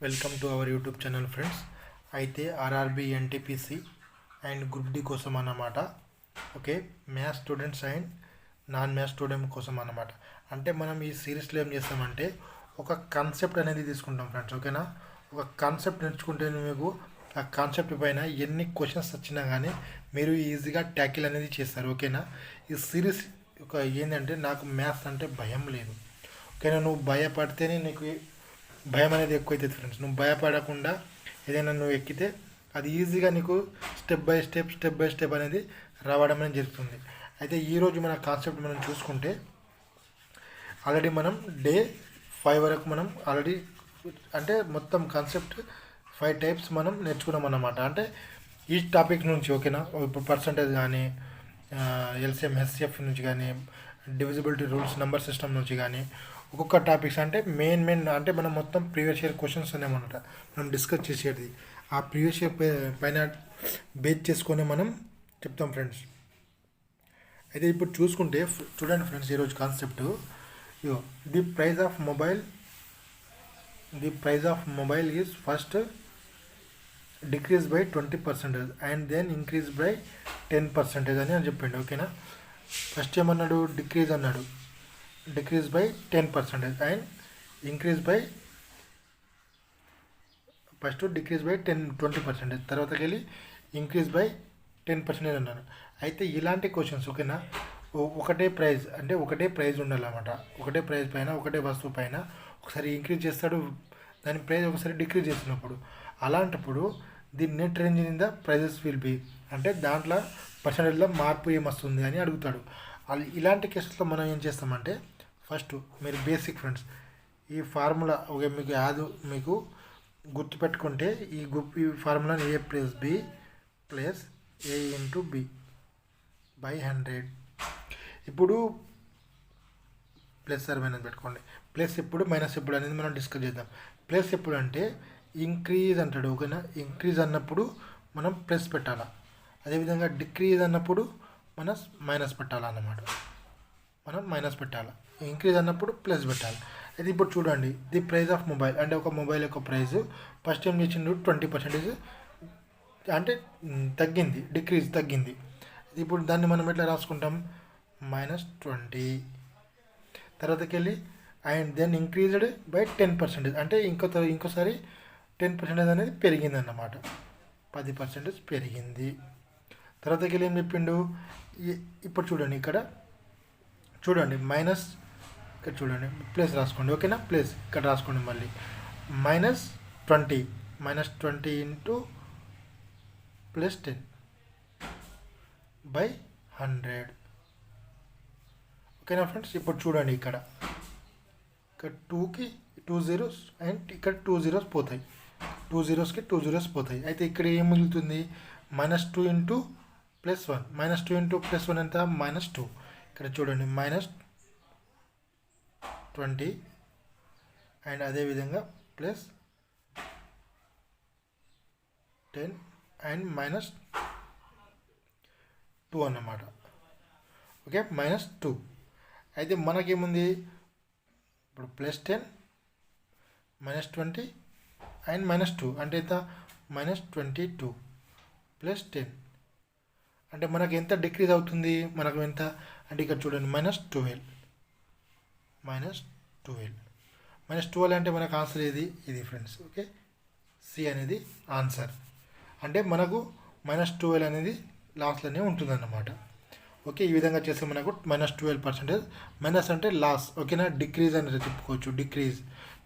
Welcome to our YouTube channel friends. అయితే RRB NTPC and group D కోసం అన్నమాట. Okay, maths students and non maths student కోసం అన్నమాట. అంటే మనం ఈ సిరీస్లో ఏం చేస్తామంటే ఒక కాన్సెప్ట్ అనేది తీసుకుంటాం ఫ్రెండ్స్. ఓకేనా, ఒక కాన్సెప్ట్ నేర్చుకుంటే మీకు ఆ కాన్సెప్ట్ పైన ఎన్ని క్వశ్చన్స్ వచ్చినా కానీ మీరు ఈజీగా ట్యాకిల్ అనేది చేస్తారు. ఓకేనా, ఈ సిరీస్ ఒక ఏంటంటే నాకు మ్యాథ్స్ అంటే భయం లేదు. ఓకేనా, నువ్వు భయపడితేనే నీకు భయం అనేది ఎక్కువ అవుతుంది ఫ్రెండ్స్. నువ్వు భయపడకుండా ఏదైనా నువ్వు ఎక్కితే అది ఈజీగా నీకు స్టెప్ బై స్టెప్ అనేది రావడం అనేది జరుగుతుంది. అయితే ఈరోజు మన కాన్సెప్ట్ మనం చూసుకుంటే ఆల్రెడీ మనం డే 5 వరకు మనం ఆల్రెడీ అంటే మొత్తం కాన్సెప్ట్ 5 టైప్స్ మనం నేర్చుకున్నాం అన్నమాట. అంటే ఈ టాపిక్ నుంచి ఓకేనా, ఇప్పుడు పర్సంటేజ్ కానీ ఎల్సిఎం హెచ్సిఎఫ్ నుంచి కానీ డివిజిబిలిటీ రూల్స్ నెంబర్ సిస్టమ్ నుంచి కానీ ఒక్కొక్క టాపిక్స్ అంటే మెయిన్ అంటే మనం మొత్తం ప్రీవియస్ ఇయర్ క్వశ్చన్స్ అనేమన్నమాట మనం డిస్కస్ చేసేది. ఆ ప్రీవియస్ ఇయర్ పైన బేస్ చేసుకొని మనం చెప్తాం ఫ్రెండ్స్. అయితే ఇప్పుడు చూసుకుంటే చూడండి ఫ్రెండ్స్, ఈరోజు concept the price of mobile is first decrease by 20% and then increase by 10% అని చెప్పిండు. ఓకేనా, ఫస్ట్ ఏమన్నాడు, డిక్రీజ్ అన్నాడు, decrease by 10% and increase by first decrease by 20%, తర్వాతకి వెళ్ళి ఇంక్రీజ్ బై 10% అన్నాను. అయితే ఇలాంటి క్వశ్చన్స్ ఓకేనా, ఒకటే ప్రైజ్ అంటే ఒకటే ప్రైజ్ ఉండాలన్నమాట. ఒకటే ప్రైజ్ పైన ఒకటే వస్తువు పైన ఒకసారి ఇంక్రీజ్ చేస్తాడు, దాని ప్రైజ్ ఒకసారి డిక్రీజ్ చేస్తున్నప్పుడు అలాంటప్పుడు the net range in the prices will be అంటే దాంట్లో పర్సంటేజ్లో మార్పు ఏమొస్తుంది అని అడుగుతాడు. ఇలాంటి కేసులో మనం ఏం చేస్తామంటే ఫస్ట్ మీరు బేసిక్ ఫ్రెండ్స్ ఈ ఫార్ములా ఓకే మీకు గుర్తుపెట్టుకుంటే ఈ ఫార్ములాని A plus B plus A into B by 100. ఇప్పుడు ప్లస్ ఆర్ మైనస్ పెట్టుకోండి. ప్లస్ ఎప్పుడు మైనస్ ఎప్పుడు అనేది మనం డిస్కస్ చేద్దాం. ప్లస్ ఎప్పుడు అంటే ఇంక్రీజ్ అంటాడు. ఓకేనా, ఇంక్రీజ్ అన్నప్పుడు మనం ప్లస్ పెట్టాలా, అదేవిధంగా డిక్రీజ్ అన్నప్పుడు మనం మైనస్ పెట్టాలన్నమాట. మనం మైనస్ పెట్టాలి, ఇంక్రీజ్ అన్నప్పుడు ప్లస్ పెట్టాలి. అయితే ఇప్పుడు చూడండి, ది ప్రైజ్ ఆఫ్ మొబైల్ అంటే ఒక మొబైల్ యొక్క ప్రైస్ ఫస్ట్ టైం చేసిండు 20% అంటే తగ్గింది, డిక్రీజ్ తగ్గింది. ఇప్పుడు దాన్ని మనం ఎట్లా రాసుకుంటాం, -20 తర్వాతకి వెళ్ళి అండ్ దెన్ ఇంక్రీజ్డ్ బై 10% అంటే ఇంకోసారి 10% అనేది పెరిగింది అన్నమాట, 10% పెరిగింది. తర్వాతకి వెళ్ళి ఏం చెప్పిండు, ఇప్పుడు చూడండి ఇక్కడ చూడండి మైనస్, ఇక్కడ చూడండి ప్లస్ రాసుకోండి. ఓకేనా, ప్లస్ ఇక్కడ రాసుకోండి మళ్ళీ -20 ఇంటూ +10 బై 100. ఓకేనా ఫ్రెండ్స్, ఇప్పుడు చూడండి ఇక్కడ 2కి 2 zeros అండ్ ఇక్కడ 2 zeros పోతాయి, 2 zeros పోతాయి. అయితే ఇక్కడ ఏం మిగులుతుంది, -2 ఇంటూ +1, -2 ఇంటూ +1 ఎంత -2. ఇక్కడ చూడండి -20 అండ్ అదేవిధంగా +10 అండ్ -2 అన్నమాట. ఓకే, -2. అయితే మనకేముంది ఇప్పుడు +10 -20 అండ్ -2 అంటే ఎంత -22 +10 అంటే మనకు ఎంత డిక్రీజ్ అవుతుంది, మనకు ఎంత అంటే ఇక్కడ చూడండి -12 అంటే మనకు ఆన్సర్ ఇది ఫ్రెండ్స్. ఓకే, సి అనేది ఆన్సర్. అంటే మనకు -12 అనేది లాస్లోనే ఉంటుందన్నమాట. ఓకే, ఈ విధంగా చేస్తే మనకు -12%, మైనస్ అంటే లాస్. ఓకేనా, డిక్రీజ్ అనేది చెప్పుకోవచ్చు, డిక్రీజ్,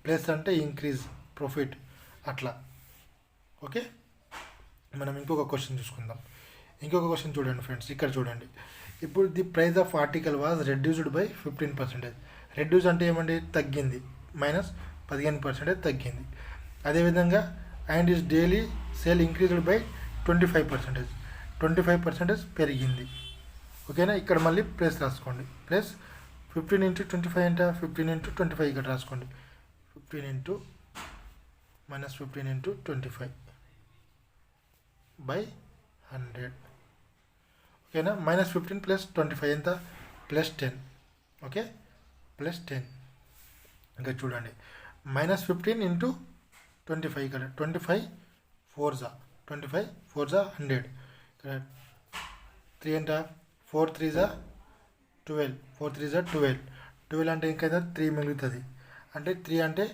ప్లస్ అంటే ఇంక్రీజ్ ప్రాఫిట్ అట్లా. ఓకే, మనం ఇంకొక క్వశ్చన్ చూసుకుందాం. ఇంకొక క్వశ్చన్ చూడండి ఫ్రెండ్స్, ఇక్కడ చూడండి. ఇప్పుడు the price of article was reduced by 15%. Reduce అంటే ఏమండి, తగ్గింది, -15% తగ్గింది. అదేవిధంగా and is daily sale increased by 25% పెరిగింది. ఓకేనా, ఇక్కడ మళ్ళీ ప్లస్ రాసుకోండి, ప్లస్ 15 ఇంటూ 25 అంటే 15 ఇంటూ 25 ఇక్కడ రాసుకోండి, 15 ఇంటూ -15 ఇంటూ 25 బై 100. ఓకేనా, -15 ప్లస్ 25 ఎంత +10. ఓకే, +10. ఇంకా చూడండి -15 ఇంటూ 25 ఇక్కడ 25 4 జా 100 ఇక్కడ 3 అంట 4 3 జా 12 4 3 జా 12 అంటే ఇంకా 3 మిగులుతుంది అంటే 3 అంటే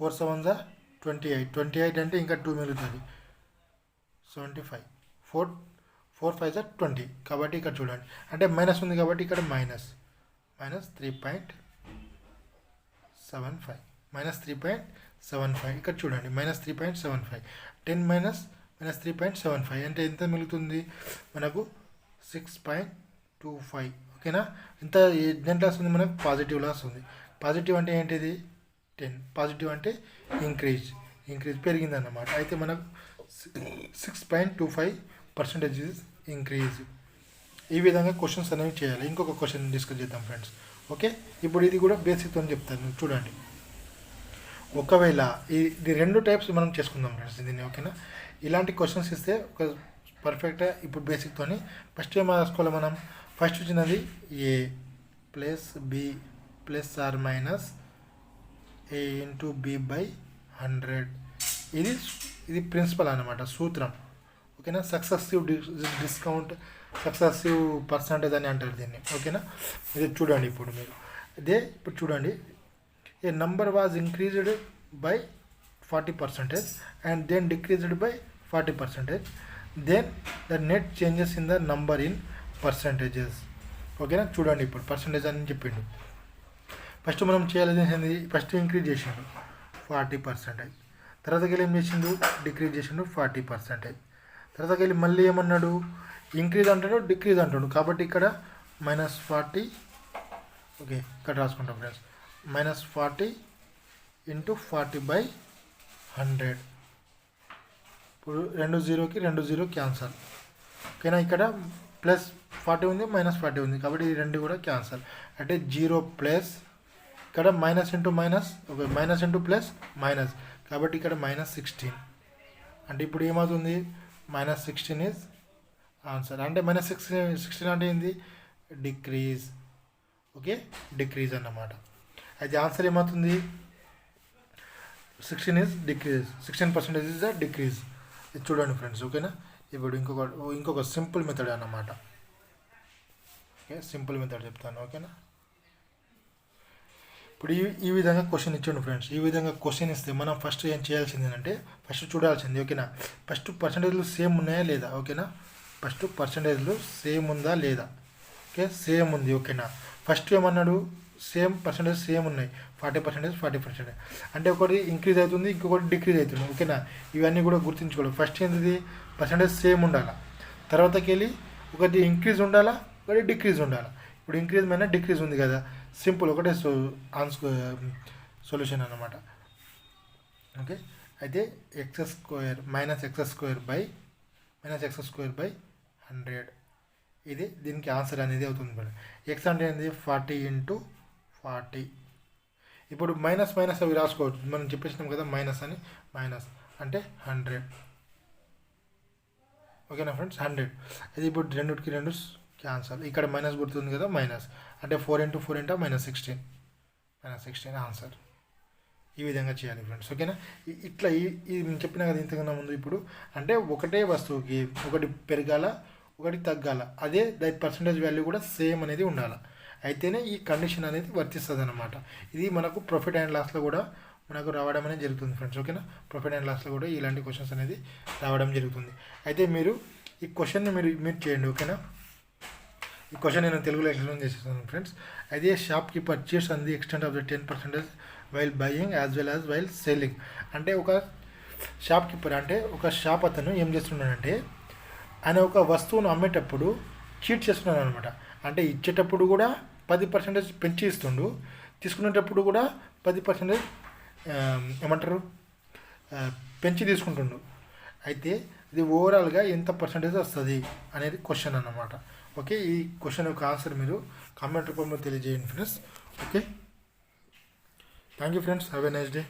4 7 జా 28 అంటే ఇంకా 2 మిగులుతుంది 75 4 5 జా 20 కాబట్టి ఇక్కడ చూడండి అంటే మైనస్ ఉంది కాబట్టి ఇక్కడ మైనస్ 3.75 ఇక్కడ చూడండి -3.75 10 మైనస్ -3.75 అంటే ఎంత మిగులుతుంది మనకు 6.25 ఓకేనా ఇంత దేంట్లో వస్తుంది మనకు పాజిటివ్లో వస్తుంది పాజిటివ్ అంటే ఏంటిది 10 పాజిటివ్ అంటే ఇంక్రీజ్ పెరిగిందన్నమాట అయితే మనకు 6.25% ఇంక్రీజ్ ఈ విధంగా క్వశ్చన్స్ అనేవి చేయాలి ఇంకొక క్వశ్చన్ డిస్కస్ చేద్దాం ఫ్రెండ్స్ ఓకే ఇప్పుడు ఇది కూడా బేసిక్తో చెప్తాను చూడండి ఒకవేళ ఇది 2 టైప్స్ మనం చేసుకుందాం ఫ్రెండ్స్ దీన్ని ఓకేనా ఇలాంటి క్వశ్చన్స్ ఇస్తే ఒక పర్ఫెక్ట్గా ఇప్పుడు బేసిక్తోని ఫస్ట్ ఏం రాసుకోవాలి మనం ఫస్ట్ వచ్చినది a plus b plus are minus a into b by 100 ఇది ప్రిన్సిపల్ అన్నమాట సూత్రం ఓకేనా సక్సెసివ్ డిస్కౌంట్ సక్సెసివ్ పర్సంటేజ్ అని అంటారు దీన్ని ఓకేనా ఇది చూడండి ఇప్పుడు మీరు ఇప్పుడు చూడండి a number was increased by 40% and then decreased by 40%, then the net changes in the number in percentages ఓకేనా చూడండి ఇప్పుడు పర్సంటేజ్ అని చెప్పిండు ఫస్ట్ మనం చేయాల్సింది ఫస్ట్ ఇంక్రీజ్ చేసిండు 40% తర్వాతకి వెళ్ళి ఏం చేసిండు డిక్రీజ్ చేసిండు 40% తర్వాతకి వెళ్ళి మళ్ళీ ఏమన్నాడు ఇంక్రీజ్ అంటాడు డిక్రీజ్ అంటాడు కాబట్టి ఇక్కడ -40 ఓకే ఇక్కడ రాసుకుంటాం ఫ్రెండ్స్ -40 ఇంటూ 40/100 ఇప్పుడు 2 క్యాన్సల్ ఓకేనా ఇక్కడ +40 ఉంది -40 ఉంది కాబట్టి ఈ రెండు కూడా క్యాన్సల్ అంటే 0 ప్లస్ ఇక్కడ minus into minus okay minus into plus minus కాబట్టి ఇక్కడ -16 అంటే ఇప్పుడు ఏమవుతుంది -16 ఈజ్ ఆన్సర్ అంటే -16 అంటే ఏంది డిక్రీజ్ ఓకే డిక్రీజ్ అన్నమాట అయితే ఆన్సర్ ఏమవుతుంది 16 is decrease 16% is a decrease ఇది చూడండి ఫ్రెండ్స్ ఓకేనా ఇప్పుడు ఇంకొక సింపుల్ మెథడ్ అన్నమాట ఓకే సింపుల్ మెథడ్ చెప్తాను ఓకేనా ఇప్పుడు ఈ విధంగా క్వశ్చన్ ఇచ్చాను ఫ్రెండ్స్ ఈ విధంగా క్వశ్చన్ ఇస్తే మనం ఫస్ట్ ఏం చేయాల్సింది అంటే ఫస్ట్ చూడాల్సింది ఓకేనా ఫస్ట్ పర్సంటేజ్లు సేమ్ ఉన్నాయా లేదా ఓకేనా ఫస్ట్ పర్సంటేజ్లు సేమ్ ఉందా లేదా ఓకే సేమ్ ఉంది ఓకేనా ఫస్ట్ ఏమన్నాడు సేమ్ పర్సంటేజ్ సేమ్ ఉన్నాయి 40% అంటే ఒకటి ఇంక్రీజ్ అవుతుంది ఇంకొకటి డిక్రీజ్ అవుతుంది ఓకేనా ఇవన్నీ కూడా గుర్తుంచుకోవాలి ఫస్ట్ ఏంటిది పర్సంటేజ్ సేమ్ ఉండాలా తర్వాతకి వెళ్ళి ఒకటి ఇంక్రీజ్ ఉండాలా ఒకటి డిక్రీజ్ ఉండాలా ఇప్పుడు ఇంక్రీజ్ మైనా డిక్రీజ్ ఉంది కదా సింపుల్ ఒకటే సొల్యూషన్ అన్నమాట ఓకే అయితే x² బై 100 ఇది దీనికి ఆన్సర్ అనేది అవుతుంది ఎక్స్ అంటే ఏంది 40 ఇంటూ 40 ఇప్పుడు మైనస్ అవి రాసుకోవచ్చు మనం చెప్పేసినాం కదా మైనస్ మైనస్ అంటే 100 ఓకేనా ఫ్రెండ్స్ 100 అది ఇప్పుడు 2 క్యాన్సల్ ఇక్కడ మైనస్ గుర్తుంది కదా మైనస్ అంటే 4 ఇంటూ 4 అంటే -16 ఆన్సర్ ఈ విధంగా చేయాలి ఫ్రెండ్స్ ఓకేనా ఇట్లా ఇది నేను చెప్పినా కదా ఇంతకన్నా ముందు ఇప్పుడు అంటే ఒకటే వస్తువుకి ఒకటి పెరగాల ఒకటి తగ్గాల అదే దాని పర్సంటేజ్ వాల్యూ కూడా సేమ్ అనేది ఉండాలి అయితేనే ఈ కండిషన్ అనేది వర్తిస్తుంది అన్నమాట ఇది మనకు ప్రాఫిట్ అండ్ లాస్లో కూడా మనకు రావడం అనేది జరుగుతుంది ఫ్రెండ్స్ ఓకేనా ప్రాఫిట్ అండ్ లాస్లో కూడా ఇలాంటి క్వశ్చన్స్ అనేది రావడం జరుగుతుంది అయితే మీరు ఈ క్వశ్చన్ని మీరు చేయండి ఓకేనా ఈ క్వశ్చన్ నేను తెలుగులో ఎక్స్ప్లెయిన్ చేసేస్తాను ఫ్రెండ్స్ అయితే shop keeper cheats on the extent of the 10% while buying as well as while selling అంటే ఒక షాప్ కీపర్ అంటే ఒక షాప్ అతను ఏం చేస్తున్నాడంటే ఆయన ఒక వస్తువును అమ్మేటప్పుడు చీట్ చేస్తున్నాడు అనమాట అంటే ఇచ్చేటప్పుడు కూడా 10% పెంచి ఇస్తుండు తీసుకునేటప్పుడు కూడా 10% ఏమంటారు పెంచి తీసుకుంటుండు అయితే ఇది ఓవరాల్గా ఎంత పర్సంటేజ్ వస్తుంది అనేది క్వశ్చన్ అన్నమాట ఓకే ఈ క్వశ్చన్ యొక్క ఆన్సర్ మీరు కామెంట్ రూపంలో తెలియజేయండి friends okay thank you friends have a nice day